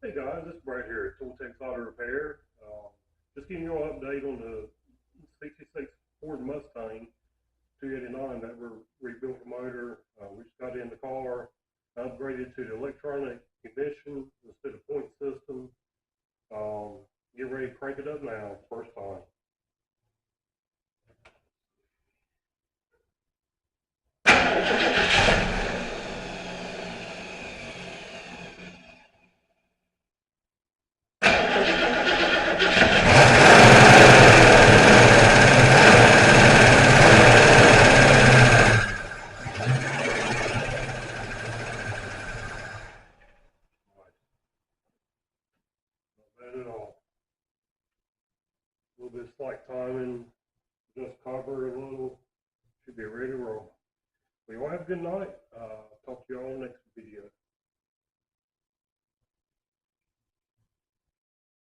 Hey guys, this is Brad here at Tool Tech Auto Repair. Just giving you an update on the 66 Ford Mustang 289 that we rebuilt the motor. We just got in the car, upgraded to the electronic ignition instead of point system. Get ready to crank it up now, first time. Not bad at all. A little bit slack timing, just cover a little, should be ready to roll. Well, y'all have a good night. Talk to y'all next video.